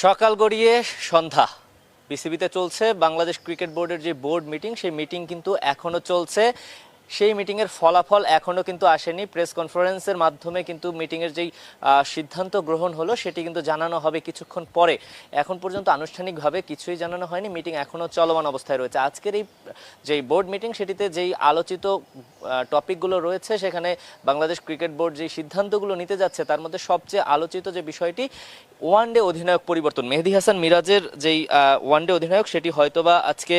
সকাল গড়িয়ে সন্ধ্যা বিসিবিতে চলছে বাংলাদেশ ক্রিকেট বোর্ডের যে বোর্ড মিটিং, সেই মিটিং কিন্তু এখনো চলছে। সেই মিটিংয়ের ফলাফল এখনো কিন্তু আসেনি। প্রেস কনফারেন্সের মাধ্যমে কিন্তু মিটিংয়ের যেই সিদ্ধান্ত গ্রহণ হলো সেটি কিন্তু জানানো হবে কিছুক্ষণ পরে। এখন পর্যন্ত আনুষ্ঠানিকভাবে কিছুই জানানো হয়নি, মিটিং এখনো চলমান অবস্থায় রয়েছে। আজকের এই যেই বোর্ড মিটিং সেটিতে যেই আলোচিত টপিকগুলো রয়েছে, সেখানে বাংলাদেশ ক্রিকেট বোর্ড যেই সিদ্ধান্তগুলো নিতে যাচ্ছে তার মধ্যে সবচেয়ে আলোচিত যে বিষয়টি ওয়ানডে অধিনায়ক পরিবর্তন। মেহেদী হাসান মিরাজের যেই ওয়ানডে অধিনায়ক সেটি হয়তোবা আজকে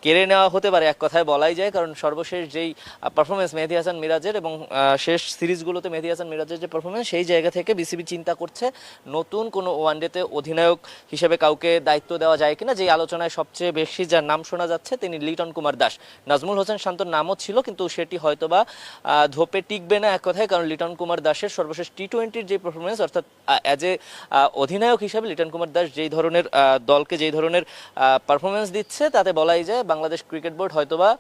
কেড়ে নেওয়া হতে পারে, এক কথায় বলাই যায়। কারণ সর্বশেষ যেই পারফরমেন্স মেহেদী হাসান মিরাজের এবং শেষ সিরিজগুলোতে মেহেদী হাসান মিরাজের যে পারফরমেন্স, সেই জায়গা থেকে বিসিবি চিন্তা করছে নতুন কোনো ওয়ানডেতে অধিনায়ক হিসেবে কাউকে দায়িত্ব দেওয়া যায় কিনা। যেই আলোচনায় সবচেয়ে বেশি যার নাম শোনা যাচ্ছে তিনি লিটন কুমার দাস। নাজমুল হোসেন শান্তর নামও ছিল, কিন্তু সেটি হয়তোবা ধোপে টিকবে না এক কথায়। কারণ লিটন কুমার দাসের সর্বশেষ টি-20-র যে পারফরমেন্স, অর্থাৎ অ্যাজ এ অধিনায়ক হিসাবে লিটন কুমার দাস যেই ধরনের দলকে যেই ধরনের পারফরমেন্স দিচ্ছে, তাতে বলাই যায় বাংলাদেশ ক্রিকেট বোর্ড হয়তোবা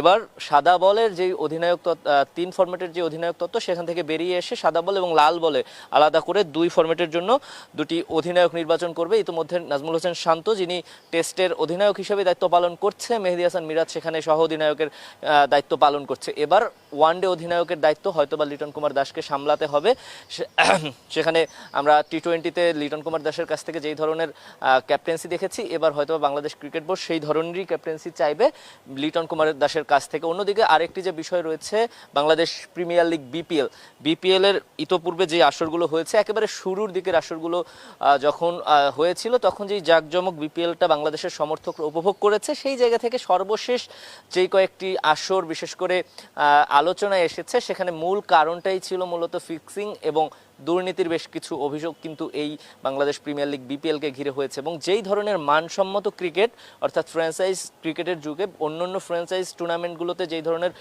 এবার সাদা বলের যে অধিনায়ক 3 ফরম্যাটের যে অধিনায়ক তত্ত্ব, সেখান থেকে বেরিয়ে এসে সাদা বল এবং লাল বলে আলাদা করে 2 ফরম্যাটের জন্য 2টি অধিনায়ক নির্বাচন করবে। ইতিমধ্যে নাজমুল হোসেন শান্ত, যিনি টেস্টের অধিনায়ক হিসেবে দায়িত্ব পালন করছে, মেহেদী হাসান মিরাজ সেখানে সহ অধিনায়কের দায়িত্ব পালন করছে। এবার ওয়ানডে অধিনায়কের দায়িত্ব হয়তোবা লিটন কুমার দাসকে সামলাতে হবে। সেখানে আমরা টি-20-তে লিটন কুমার দাসের কাছ থেকে যেই ধরনের ক্যাপ্টেন্সি দেখেছি, এবার হয়তো বাংলাদেশ ক্রিকেট বোর্ড সেই ধরনেরই ক্যাপ্টেন্সি চাইবে লিটন কুমার দাসের কাছ থেকে। অন্যদিকে আরেকটি যে বিষয় রয়েছে, বাংলাদেশ প্রিমিয়ার লিগ বিপিএল এর ইতোপূর্বে যে আসরগুলো হয়েছে, একেবারে শুরুর দিকের আসরগুলো যখন হয়েছিল, তখন যেই জাঁকজমক বিপিএলটা বাংলাদেশের সমর্থকরা উপভোগ করেছে, সেই জায়গা থেকে সর্বশেষ যেই কয়েকটি আসর বিশেষ করে আলোচনায় এসেছে, সেখানে মূল কারণটাই ছিল মূলত ফিক্সিং এবং দুর্নীতির বেশ কিছু অভিযোগ কিন্তু এই বাংলাদেশ প্রিমিয়ার লিগ বিপিএলকে ঘিরে হয়েছে। এবং যেই ধরনের মানসম্মত ক্রিকেট, অর্থাৎ ফ্র্যাঞ্চাইজ ক্রিকেটের যুগে অন্যান্য ফ্র্যাঞ্চাইজ টুর্নামেন্টগুলোতে যেই ধরনের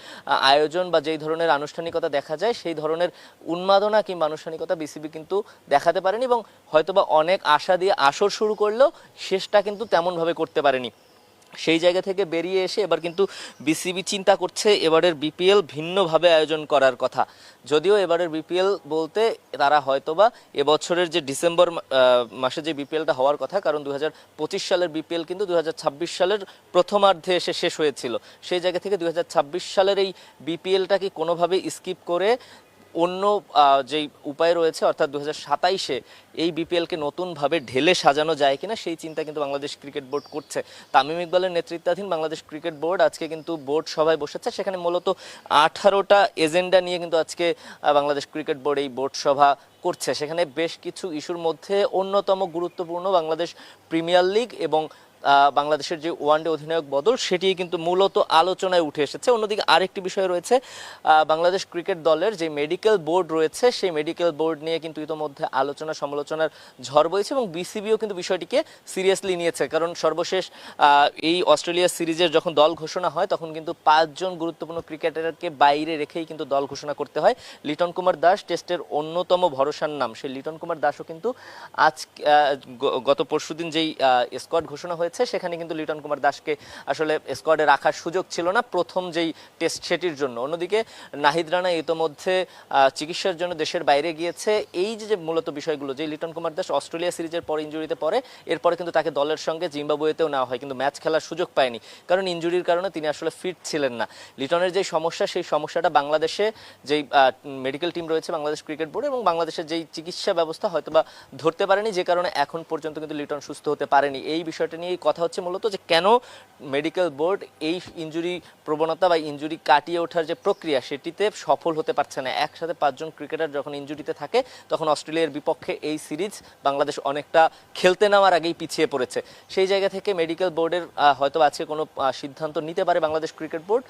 আয়োজন বা যেই ধরনের আনুষ্ঠানিকতা দেখা যায়, সেই ধরনের উন্মাদনা কিংবা আনুষ্ঠানিকতা বিসিবি কিন্তু দেখাতে পারেনি এবং হয়তোবা অনেক আশা দিয়ে আসর শুরু করলেও শেষটা কিন্তু তেমনভাবে করতে পারেনি। সেই জায়গা থেকে বেরিয়ে এসে এবার কিন্তু বিসিবি চিন্তা করছে এবারের বিপিএল ভিন্নভাবে আয়োজন করার কথা। যদিও এবারের বিপিএল বলতে তারা হয়তোবা এবছরের যে ডিসেম্বর মাসে যে বিপিএলটা হওয়ার কথা, কারণ 2025 সালের বিপিএল কিন্তু 2026 সালের প্রথমার্ধে এসে শেষ হয়েছিল, সেই জায়গা থেকে 2026 সালের এই বিপিএলটাকে কোনোভাবে স্কিপ করে অন্য যেই উপায় রয়েছে, অর্থাৎ 2027-এ এই বিপিএলকে নতুনভাবে ঢেলে সাজানো যায় কিনা, সেই চিন্তা কিন্তু বাংলাদেশ ক্রিকেট বোর্ড করছে। তামিম ইকবালের নেতৃত্বাধীন বাংলাদেশ ক্রিকেট বোর্ড আজকে কিন্তু বোর্ড সভায় বসেছে। সেখানে মূলত 18টা এজেন্ডা নিয়ে কিন্তু আজকে বাংলাদেশ ক্রিকেট বোর্ড এই বোর্ড সভা করছে। সেখানে বেশ কিছু ইস্যুর মধ্যে অন্যতম গুরুত্বপূর্ণ বাংলাদেশ প্রিমিয়ার লিগ এবং বাংলাদেশের যে ওয়ানডে অধিনায়ক বদল, সেটি কিন্তু মূলত আলোচনায় উঠে এসেছে। অন্যদিকে আরেকটি বিষয় রয়েছে, বাংলাদেশ ক্রিকেট দলের যে মেডিকেল বোর্ড রয়েছে, সেই মেডিকেল বোর্ড নিয়ে কিন্তু ইতোমধ্যে আলোচনা সমালোচনার ঝড় বইছে এবং বিসিবিও কিন্তু বিষয়টিকে সিরিয়াসলি নিয়েছে। কারণ সর্বশেষ এই অস্ট্রেলিয়া সিরিজের যখন দল ঘোষণা হয়, তখন কিন্তু 5 জন গুরুত্বপূর্ণ ক্রিকেটারকে বাইরে রেখেই কিন্তু দল ঘোষণা করতে হয়। লিটন কুমার দাস টেস্টের অন্যতম ভরসার নাম, সেই লিটন কুমার দাসও কিন্তু আজ গত পরশুদিন যেই স্কোয়াড ঘোষণা হয়েছে, সেখানে কিন্তু লিটন কুমার দাসকে আসলে স্কোয়াডে রাখার সুযোগ ছিল না প্রথম যেই টেস্ট সেটির জন্য। অন্যদিকে নাহিদ রানা ইতোমধ্যে চিকিৎসার জন্য দেশের বাইরে গিয়েছে। এই যে মূলত বিষয়গুলো, যে লিটন কুমার দাস অস্ট্রেলিয়া সিরিজের পর ইনজুরিতে পড়ে, এরপরে কিন্তু তাকে দলের সঙ্গে জিম্বাবুয়েতেও নেওয়া হয়, কিন্তু ম্যাচ খেলার সুযোগ পায়নি, কারণ ইনজুরির কারণে তিনি আসলে ফিট ছিলেন না। লিটনের যে সমস্যা, সেই সমস্যাটা বাংলাদেশে যেই মেডিকেল টিম রয়েছে বাংলাদেশ ক্রিকেট বোর্ড এবং বাংলাদেশের যেই চিকিৎসা ব্যবস্থা হয়তোবা ধরতে পারেনি, যে কারণে এখন পর্যন্ত কিন্তু লিটন সুস্থ হতে পারেনি। এই বিষয়টা নিয়ে কথা হচ্ছে মূলত, যে কেন মেডিকেল বোর্ড এই ইনজুরি প্রবণতা বা ইনজুরি কাটিয়ে ওঠার যে প্রক্রিয়া, সেটিতে সফল হতে পারছে না। একসাথে 5 জন ক্রিকেটার যখন ইনজুরিতে থাকে, তখন অস্ট্রেলিয়ার বিপক্ষে এই সিরিজ বাংলাদেশ অনেকটা খেলতে নেওয়ার আগেই পিছিয়ে পড়েছে। সেই জায়গা থেকে মেডিকেল বোর্ডের হয়তো আজকে কোনো সিদ্ধান্ত নিতে পারে বাংলাদেশ ক্রিকেট বোর্ড।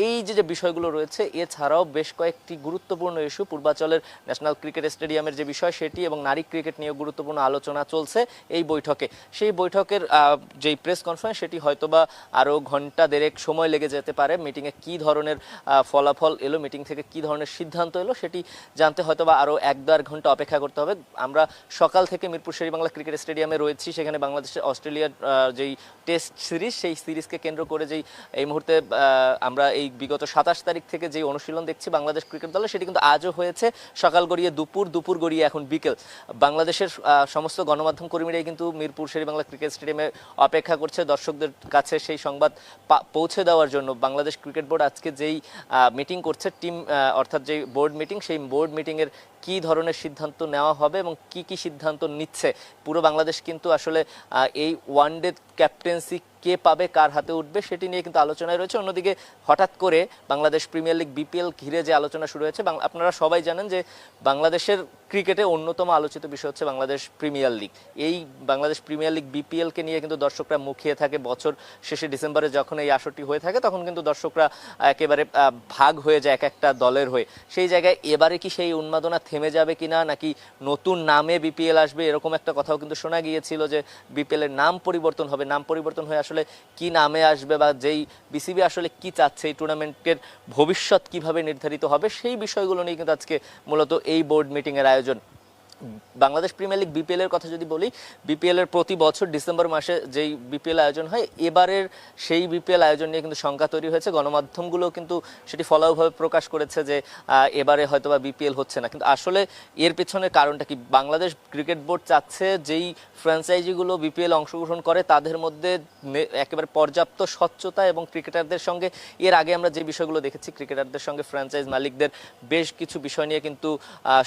এই যে বিষয়গুলো রয়েছে, এছাড়াও বেশ কয়েকটি গুরুত্বপূর্ণ ইস্যু, পূর্বাঞ্চলের ন্যাশনাল ক্রিকেট স্টেডিয়ামের যে বিষয় সেটি এবং নারী ক্রিকেট নিয়ে গুরুত্বপূর্ণ আলোচনা চলছে এই বৈঠকে। সেই বৈঠকের যেই প্রেস কনফারেন্স সেটি হয়তোবা আরও ঘন্টা দেড়েক সময় লেগে যেতে পারে। মিটিংয়ে কী ধরনের ফলাফল এলো, মিটিং থেকে কী ধরনের সিদ্ধান্ত এলো সেটি জানতে হয়তোবা আরও 1-2 ঘন্টা অপেক্ষা করতে হবে। আমরা সকাল থেকে মিরপুর শেরেবাংলা ক্রিকেট স্টেডিয়ামে রয়েছি, সেখানে বাংলাদেশের অস্ট্রেলিয়ার যেই টেস্ট সিরিজ সেই সিরিজকে কেন্দ্র করে যেই এই মুহূর্তে আমরা এই বিগত 27 তারিখ থেকে যেই অনুশীলন দেখছি বাংলাদেশ ক্রিকেট দলে, সেটি কিন্তু আজও হয়েছে। সকাল গড়িয়ে দুপুর, দুপুর গড়িয়ে এখন বিকেল। বাংলাদেশের সমস্ত গণমাধ্যম কর্মীরাই কিন্তু মিরপুর শেরেবাংলা ক্রিকেট স্টেডিয়ামে অপেক্ষা করছে দর্শকদের কাছে সেই সংবাদ পৌঁছে দেওয়ার জন্য। বাংলাদেশ ক্রিকেট বোর্ড আজকে যেই মিটিং করছে টিম অর্থাৎ যেই বোর্ড মিটিং, সেই বোর্ড মিটিংয়ের কী ধরনের সিদ্ধান্ত নেওয়া হবে এবং কি কি সিদ্ধান্ত নিচ্ছে। পুরো বাংলাদেশ কিন্তু আসলে এই ওয়ানডে ক্যাপ্টেন্সি কে পাবে, কার হাতে উঠবে সেটি নিয়ে কিন্তু আলোচনায় রয়েছে। অন্যদিকে হঠাৎ করে বাংলাদেশ প্রিমিয়ার লিগ বিপিএল ঘিরে যে আলোচনা শুরু হয়েছে, আপনারা সবাই জানেন যে বাংলাদেশের ক্রিকেটে অন্যতম আলোচিত বিষয় হচ্ছে বাংলাদেশ প্রিমিয়ার লিগ। এই বাংলাদেশ প্রিমিয়ার লিগ বিপিএলকে নিয়ে কিন্তু দর্শকরা মুখিয়ে থাকে। বছর শেষে ডিসেম্বরে যখন এই আসরটি হয়ে থাকে তখন কিন্তু দর্শকরা একেবারে ভাগ হয়ে যায় এক একটা দলের হয়ে। সেই জায়গায় এবারে কি সেই উন্মাদনা থেমে যাবে কিনা, নাকি নতুন নামে বিপিএল আসবে, এরকম একটা কথাও কিন্তু শোনা গিয়েছিল যে বিপিএল এর নাম পরিবর্তন হবে। নাম পরিবর্তন হয়ে আসলে কি নামে আসবে বা যেই বিসিবি আসলে কি চাচ্ছে, এই টুর্নামেন্টের ভবিষ্যৎ কিভাবে নির্ধারিত হবে, সেই বিষয়গুলো নিয়ে কিন্তু আজকে মূলত এই বোর্ড মিটিং এর আয়োজন। বাংলাদেশ প্রিমিয়ার লিগ বিপিএল এর কথা যদি বলি, বিপিএল এর প্রতি বছর ডিসেম্বর মাসে যেই বিপিএল আয়োজন হয়, এবারের সেই বিপিএল আয়োজন নিয়ে কিন্তু শঙ্কা তৈরি হয়েছে। গণমাধ্যমগুলো কিন্তু সেটি ফলাওভাবে প্রকাশ করেছে যে এবারে হয়তোবা বিপিএল হচ্ছে না। কিন্তু আসলে এর পেছনের কারণটা কি? বাংলাদেশ ক্রিকেট বোর্ড চাচ্ছে যেই ফ্র্যাঞ্চাইজিগুলো বিপিএল অংশগ্রহণ করে তাদের মধ্যে একেবারে পর্যাপ্ত স্বচ্ছতা এবং ক্রিকেটারদের সঙ্গে, এর আগে আমরা যে বিষয়গুলো দেখেছি ক্রিকেটারদের সঙ্গে ফ্র্যাঞ্চাইজ মালিকদের বেশ কিছু বিষয় নিয়ে কিন্তু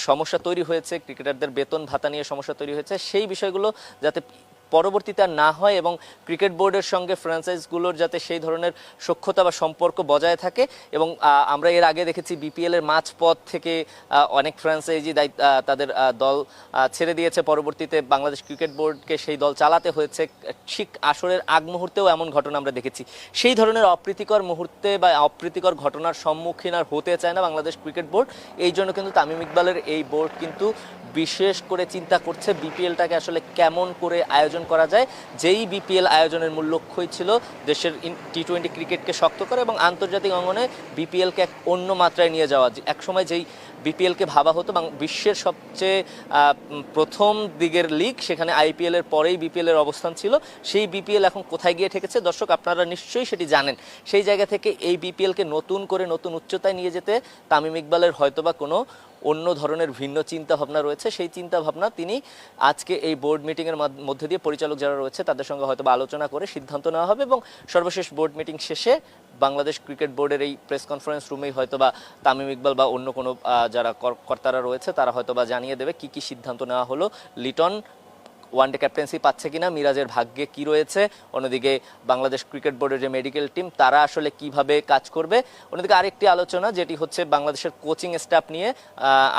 সমস্যা তৈরি হয়েছে, ক্রিকেটারদের বেতন ভাতা নিয়ে সমস্যা তৈরি হয়েছে। সেই বিষয়গুলো যাতে পরবর্তীতে আর না হয় এবং ক্রিকেট বোর্ডের সঙ্গে ফ্র্যাঞ্চাইজগুলোর যাতে সেই ধরনের সখ্যতা বা সম্পর্ক বজায় থাকে। এবং আমরা এর আগে দেখেছি বিপিএল এর মাঝপথ থেকে অনেক ফ্র্যাঞ্চাইজি তাদের দল ছেড়ে দিয়েছে, পরবর্তীতে বাংলাদেশ ক্রিকেট বোর্ডকে সেই দল চালাতে হয়েছে। ঠিক আসরের আগ মুহূর্তেও এমন ঘটনা আমরা দেখেছি। সেই ধরনের অপ্রীতিকর মুহূর্তে বা অপ্রীতিকর ঘটনার সম্মুখীন আর হতে চায় না বাংলাদেশ ক্রিকেট বোর্ড। এই জন্য কিন্তু তামিম ইকবালের এই বোর্ড কিন্তু বিশেষ করে চিন্তা করছে বিপিএলটাকে আসলে কেমন করে আয়োজন করা যায়। যেই বিপিএল আয়োজনের মূল লক্ষ্যই ছিল দেশের টি-20 ক্রিকেটকে শক্ত করা এবং আন্তর্জাতিক অঙ্গনে বিপিএলকে এক অন্য মাত্রায় নিয়ে যাওয়া। একসময় যেই বিপিএলকে ভাবা হতো বিশ্বের সবচেয়ে প্রথম দিকের লিগ, সেখানে আইপিএল এর পরেই বিপিএল এর অবস্থান ছিল। সেই বিপিএল এখন কোথায় গিয়ে ঠেকেছে দর্শক আপনারা নিশ্চয়ই সেটি জানেন। সেই জায়গা থেকে এই বিপিএলকে নতুন করে নতুন উচ্চতায় নিয়ে যেতে তামিম ইকবালের হয়তোবা কোনো অন্য ধরনের ভিন্ন চিন্তা ভাবনা রয়েছে। সেই চিন্তা ভাবনা তিনি আজকে এই বোর্ড মিটিংয়ের মধ্যে দিয়ে পরিচালক যারা রয়েছে তাদের সঙ্গে হয়তো আলোচনা করে সিদ্ধান্ত নেওয়া হবে এবং সর্বশেষ বোর্ড মিটিং শেষে বাংলাদেশ ক্রিকেট বোর্ডের এই প্রেস কনফারেন্স রুমেই হয়তোবা তামিম ইকবাল বা অন্য কোনো যারা কর্তারা রয়েছে তারা হয়তোবা জানিয়ে দেবে কি কি সিদ্ধান্ত নেওয়া হলো। লিটন ওয়ানডে ক্যাপ্টেন্সি পাচ্ছে কিনা, মিরাজের ভাগ্যে কি রয়েছে, অন্যদিকে বাংলাদেশ ক্রিকেট বোর্ডের যে মেডিকেল টিম তারা আসলে কিভাবে কাজ করবে। অন্যদিকে আরেকটি আলোচনা যেটি হচ্ছে বাংলাদেশের কোচিং স্টাফ নিয়ে।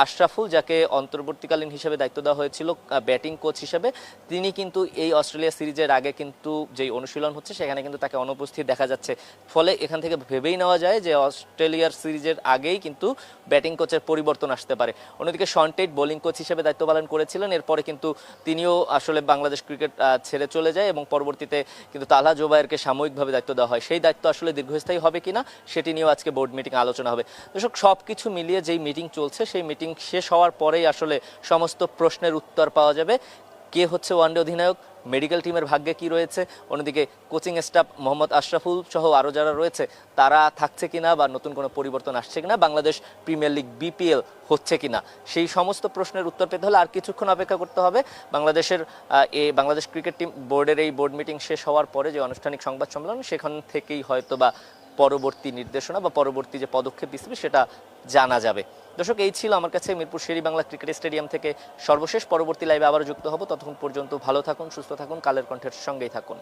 আশরাফুল, যাকে অন্তর্বর্তীকালীন হিসেবে দায়িত্ব দেওয়া হয়েছিল ব্যাটিং কোচ হিসেবে, তিনি কিন্তু এই অস্ট্রেলিয়া সিরিজের আগে কিন্তু যেই অনুশীলন হচ্ছে সেখানে কিন্তু তাকে অনুপস্থিত দেখা যাচ্ছে। ফলে এখান থেকে ভেবেই নেওয়া যায় যে অস্ট্রেলিয়ার সিরিজের আগেই কিন্তু ব্যাটিং কোচের পরিবর্তন আসতে পারে। অন্যদিকে শন টেট বোলিং কোচ হিসেবে দায়িত্ব পালন করেছিলেন, এরপরে কিন্তু তিনিও আসলে বাংলাদেশ ক্রিকেট ছেড়ে চলে যায় এবং পরবর্তীতে কিন্তু তালহা জোবায়েরকে সাময়িকভাবে দায়িত্ব দেওয়া হয়। সেই দায়িত্ব আসলে দীর্ঘস্থায়ী হবে কিনা সেটি নিয়েও আজকে বোর্ড মিটিং আলোচনা হবে। দর্শক, সব কিছু মিলিয়ে যেই মিটিং চলছে সেই মিটিং শেষ হওয়ার পরেই আসলে সমস্ত প্রশ্নের উত্তর পাওয়া যাবে। কে হচ্ছে ওয়ানডে অধিনায়ক, মেডিকেল টিমের ভাগ্যে কি রয়েছে, অন্যদিকে কোচিং স্টাফ মোহাম্মদ আশরাফুল সহ আরও যারা রয়েছে তারা থাকছে কিনা বা নতুন কোনো পরিবর্তন আসছে কিনা, বাংলাদেশ প্রিমিয়ার লিগ বিপিএল হচ্ছে কিনা, সেই সমস্ত প্রশ্নের উত্তর পেতে হলে আর কিছুক্ষণ অপেক্ষা করতে হবে। বাংলাদেশ ক্রিকেট টিম বোর্ডের এই বোর্ড মিটিং শেষ হওয়ার পরে যে আনুষ্ঠানিক সংবাদ সম্মেলন, সেখান থেকেই হয়তো বা পরবর্তী নির্দেশনা বা পরবর্তী যে পদক্ষেপ বিসিবি সেটা জানা যাবে। দর্শক, এই ছিল আমার কাছে মিরপুর শেরেবাংলা ক্রিকেট স্টেডিয়াম থেকে সর্বশেষ। পরবর্তী লাইভে আবারও যুক্ত হব, ততক্ষণ পর্যন্ত ভালো থাকুন, সুস্থ থাকুন, কালের কণ্ঠের সঙ্গেই থাকুন।